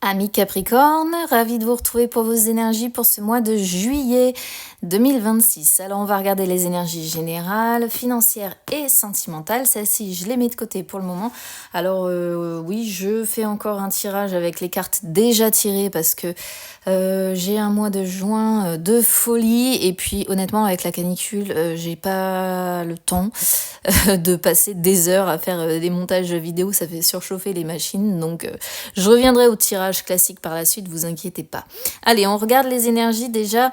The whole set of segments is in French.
Amis Capricorne, ravi de vous retrouver pour vos énergies pour ce mois de juillet 2026. Alors on va regarder les énergies générales, financières et sentimentales. Celles-ci, je les mets de côté pour le moment. Alors oui, je fais encore un tirage avec les cartes déjà tirées parce que j'ai un mois de juin de folie. Et puis honnêtement, avec la canicule, j'ai pas le temps de passer des heures à faire des montages vidéo. Ça fait surchauffer les machines. Donc je reviendrai au tirage classique par la suite, vous inquiétez pas. Allez, on regarde les énergies déjà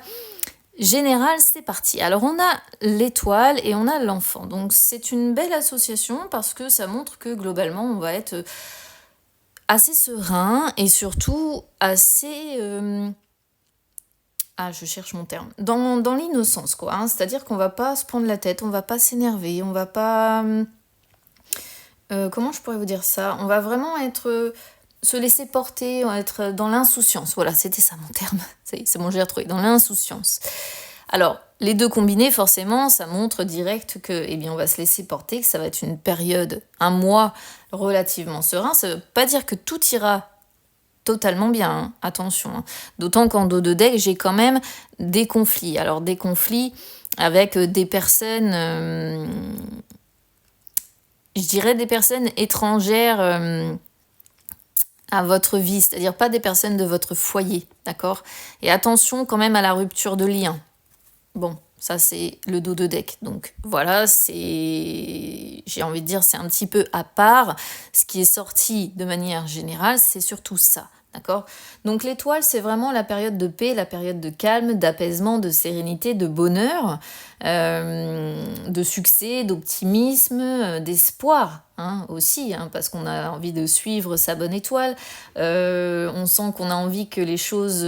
générales, c'est parti. Alors on a l'étoile et on a l'enfant. Donc c'est une belle association parce que ça montre que globalement on va être assez serein et surtout assez... je cherche mon terme. Dans l'innocence, quoi. Hein. C'est-à-dire qu'on va pas se prendre la tête, on va pas s'énerver, on va pas... comment je pourrais vous dire ça ? On va vraiment être... se laisser porter, être dans l'insouciance. Voilà, c'était ça mon terme. C'est bon, j'ai retrouvé. Dans l'insouciance. Alors, les deux combinés, forcément, ça montre direct que, eh bien, on va se laisser porter, que ça va être une période, un mois relativement serein. Ça veut pas dire que tout ira totalement bien, hein. Attention. Hein. D'autant qu'en dos de deck, j'ai quand même des conflits. Alors, des conflits avec des personnes... je dirais des personnes étrangères... à votre vie, c'est-à-dire pas des personnes de votre foyer, d'accord ? Et attention quand même à la rupture de lien. Bon, ça c'est le dos de deck. Donc voilà, j'ai envie de dire, c'est un petit peu à part. Ce qui est sorti de manière générale, c'est surtout ça, d'accord ? Donc l'étoile, c'est vraiment la période de paix, la période de calme, d'apaisement, de sérénité, de bonheur, de succès, d'optimisme, d'espoir. Hein, aussi, hein, parce qu'on a envie de suivre sa bonne étoile, on sent qu'on a envie que les choses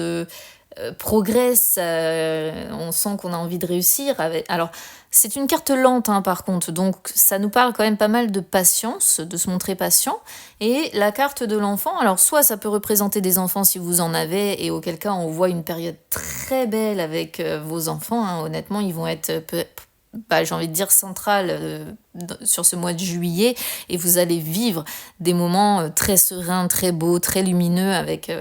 progressent, on sent qu'on a envie de réussir. Alors, c'est une carte lente, hein, par contre, donc ça nous parle quand même pas mal de patience, de se montrer patient. Et la carte de l'enfant, alors soit ça peut représenter des enfants si vous en avez, et auquel cas on voit une période très belle avec vos enfants, hein, honnêtement, ils vont être... j'ai envie de dire centrale sur ce mois de juillet, et vous allez vivre des moments très sereins, très beaux, très lumineux avec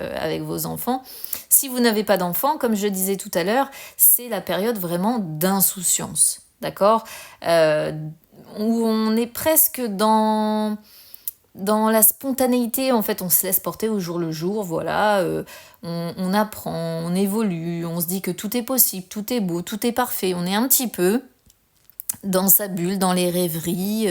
vos enfants. Si vous n'avez pas d'enfants, comme je disais tout à l'heure, c'est la période vraiment d'insouciance, d'accord ? Où on est presque dans la spontanéité, en fait, on se laisse porter au jour le jour, voilà, on apprend, on évolue, on se dit que tout est possible, tout est beau, tout est parfait, on est un petit peu dans sa bulle, dans les rêveries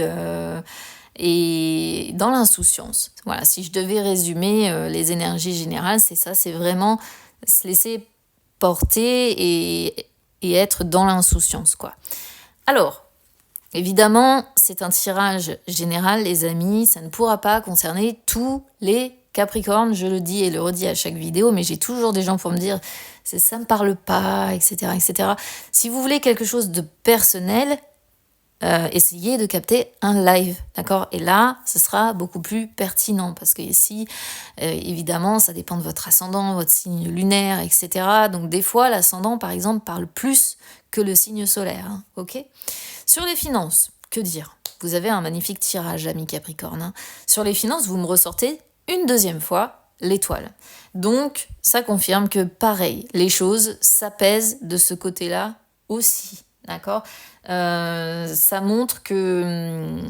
et dans l'insouciance. Voilà, si je devais résumer les énergies générales, c'est ça, c'est vraiment se laisser porter et être dans l'insouciance, quoi. Alors, évidemment, c'est un tirage général, les amis, ça ne pourra pas concerner tous les Capricornes, je le dis et le redis à chaque vidéo, mais j'ai toujours des gens pour me dire ça me parle pas, etc., etc. Si vous voulez quelque chose de personnel, essayez de capter un live, d'accord ? Et là, ce sera beaucoup plus pertinent parce que ici, évidemment, ça dépend de votre ascendant, votre signe lunaire, etc. Donc des fois, l'ascendant, par exemple, parle plus que le signe solaire, hein, ok ? Sur les finances, que dire ? Vous avez un magnifique tirage, ami Capricorne. Hein. Sur les finances, vous me ressortez une deuxième fois l'étoile. Donc, ça confirme que, pareil, les choses s'apaisent de ce côté-là aussi. D'accord ? Ça montre que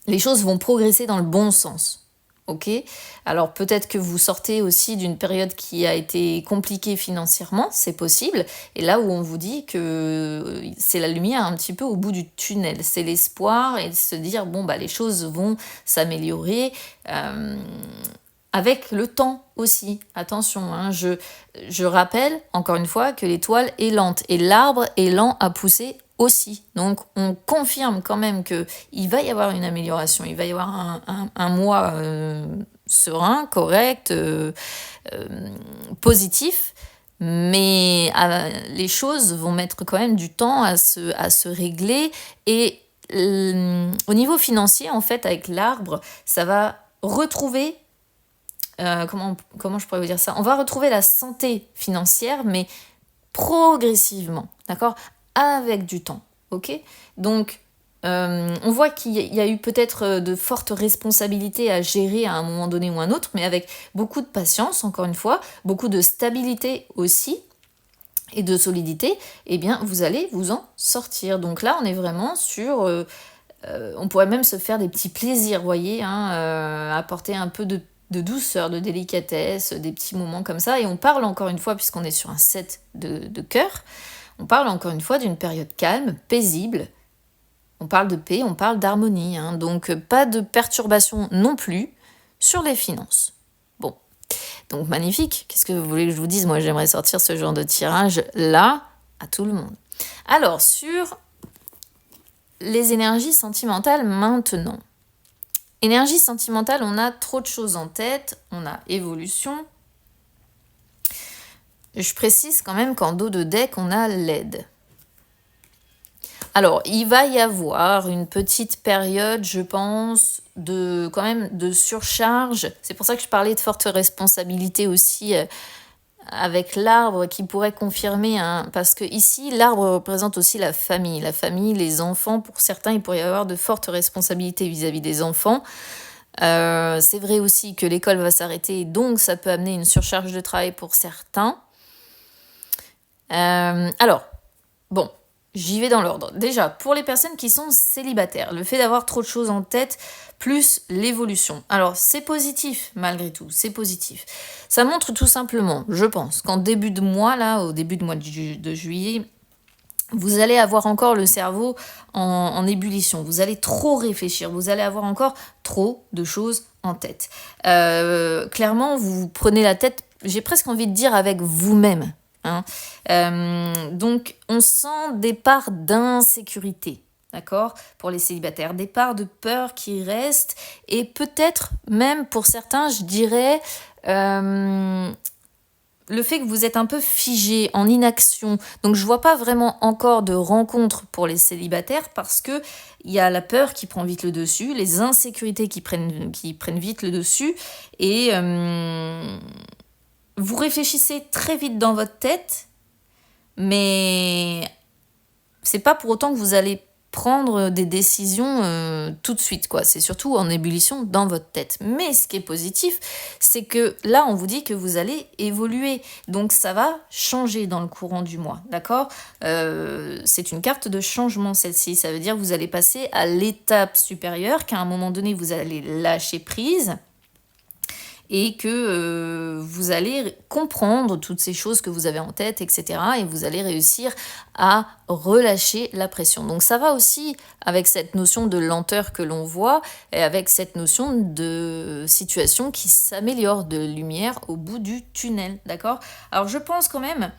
les choses vont progresser dans le bon sens. Ok ? Alors peut-être que vous sortez aussi d'une période qui a été compliquée financièrement, c'est possible. Et là où on vous dit que c'est la lumière un petit peu au bout du tunnel, c'est l'espoir et de se dire bon bah les choses vont s'améliorer. Avec le temps aussi, attention, hein, je rappelle encore une fois que l'étoile est lente et l'arbre est lent à pousser aussi. Donc on confirme quand même qu'il va y avoir une amélioration, il va y avoir un mois serein, correct, positif, mais les choses vont mettre quand même du temps à se régler et au niveau financier, en fait, avec l'arbre, ça va retrouver comment je pourrais vous dire ça ? On va retrouver la santé financière, mais progressivement, d'accord ? Avec du temps, ok ? Donc, On voit qu'il y a eu peut-être de fortes responsabilités à gérer à un moment donné ou un autre, mais avec beaucoup de patience, encore une fois, beaucoup de stabilité aussi, et de solidité, eh bien, vous allez vous en sortir. Donc là, on est vraiment sur... on pourrait même se faire des petits plaisirs, voyez, hein, apporter un peu de douceur, de délicatesse, des petits moments comme ça. Et on parle encore une fois, puisqu'on est sur un 7 de cœur, on parle encore une fois d'une période calme, paisible. On parle de paix, on parle d'harmonie. Hein, donc pas de perturbation non plus sur les finances. Bon, donc magnifique. Qu'est-ce que vous voulez que je vous dise? Moi, j'aimerais sortir ce genre de tirage là à tout le monde. Alors, sur les énergies sentimentales maintenant. Énergie sentimentale, on a trop de choses en tête, on a évolution. Je précise quand même qu'en dos de deck, on a l'aide. Alors, il va y avoir une petite période, je pense, quand même de surcharge. C'est pour ça que je parlais de forte responsabilité aussi avec l'arbre qui pourrait confirmer, hein, parce que ici, l'arbre représente aussi la famille, les enfants. Pour certains, il pourrait y avoir de fortes responsabilités vis-à-vis des enfants. C'est vrai aussi que l'école va s'arrêter, donc ça peut amener une surcharge de travail pour certains. Alors, bon, j'y vais dans l'ordre. Déjà, pour les personnes qui sont célibataires, le fait d'avoir trop de choses en tête, plus l'évolution. Alors, c'est positif, malgré tout, c'est positif. Ça montre tout simplement, je pense, qu'en début de mois, là, au début de mois de juillet, vous allez avoir encore le cerveau en ébullition. Vous allez trop réfléchir, vous allez avoir encore trop de choses en tête. Clairement, vous prenez la tête, j'ai presque envie de dire, avec vous-même. Hein. Donc, on sent des parts d'insécurité, d'accord, pour les célibataires, des parts de peur qui restent, et peut-être même pour certains, je dirais, le fait que vous êtes un peu figé, en inaction. Donc, je vois pas vraiment encore de rencontre pour les célibataires parce que il y a la peur qui prend vite le dessus, les insécurités qui prennent vite le dessus, et vous réfléchissez très vite dans votre tête, mais c'est pas pour autant que vous allez prendre des décisions tout de suite, quoi. C'est surtout en ébullition dans votre tête. Mais ce qui est positif, c'est que là, on vous dit que vous allez évoluer. Donc, ça va changer dans le courant du mois, d'accord ? C'est une carte de changement, celle-ci. Ça veut dire que vous allez passer à l'étape supérieure, qu'à un moment donné, vous allez lâcher prise, et que vous allez comprendre toutes ces choses que vous avez en tête, etc. Et vous allez réussir à relâcher la pression. Donc ça va aussi avec cette notion de lenteur que l'on voit, et avec cette notion de situation qui s'améliore, de lumière au bout du tunnel, d'accord ? Alors je pense quand même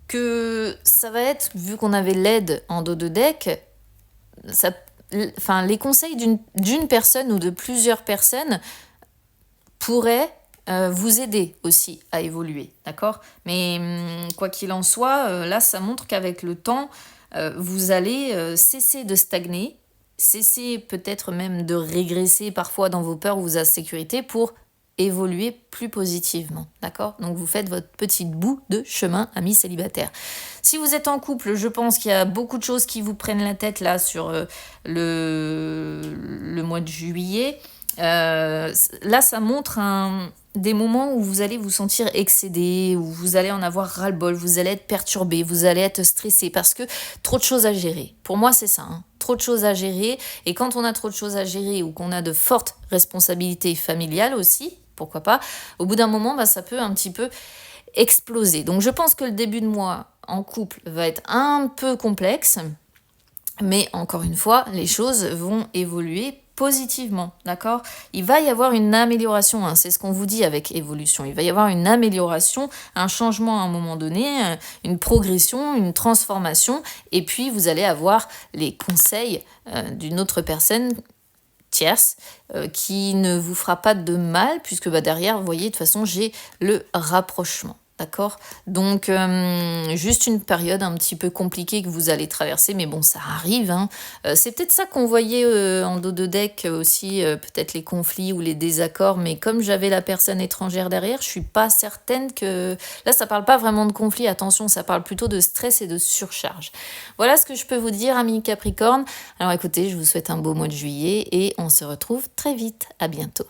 que ça va être, vu qu'on avait l'aide en dos de deck, les conseils d'une personne ou de plusieurs personnes pourrait vous aider aussi à évoluer, d'accord ? Mais quoi qu'il en soit, là, ça montre qu'avec le temps, vous allez cesser de stagner, cesser peut-être même de régresser parfois dans vos peurs ou vos insécurités pour évoluer plus positivement, d'accord ? Donc, vous faites votre petite bout de chemin, amis célibataires. Si vous êtes en couple, je pense qu'il y a beaucoup de choses qui vous prennent la tête là sur le mois de juillet. Là, ça montre des moments où vous allez vous sentir excédé, où vous allez en avoir ras-le-bol, vous allez être perturbé, vous allez être stressé parce que trop de choses à gérer. Pour moi, c'est ça, hein. Trop de choses à gérer. Et quand on a trop de choses à gérer ou qu'on a de fortes responsabilités familiales aussi, pourquoi pas, au bout d'un moment, ça peut un petit peu exploser. Donc, je pense que le début de mois en couple va être un peu complexe, mais encore une fois, les choses vont évoluer positivement, d'accord ? Il va y avoir une amélioration, hein, c'est ce qu'on vous dit avec évolution. Il va y avoir une amélioration, un changement à un moment donné, une progression, une transformation, et puis vous allez avoir les conseils d'une autre personne tierce qui ne vous fera pas de mal, puisque derrière, vous voyez, de toute façon, j'ai le rapprochement. D'accord? Donc, juste une période un petit peu compliquée que vous allez traverser, mais bon, ça arrive, hein. C'est peut-être ça qu'on voyait en dos de deck aussi, peut-être les conflits ou les désaccords, mais comme j'avais la personne étrangère derrière, je suis pas certaine que... Là, ça parle pas vraiment de conflit, attention, ça parle plutôt de stress et de surcharge. Voilà ce que je peux vous dire, amis Capricorne. Alors écoutez, je vous souhaite un beau mois de juillet et on se retrouve très vite. À bientôt.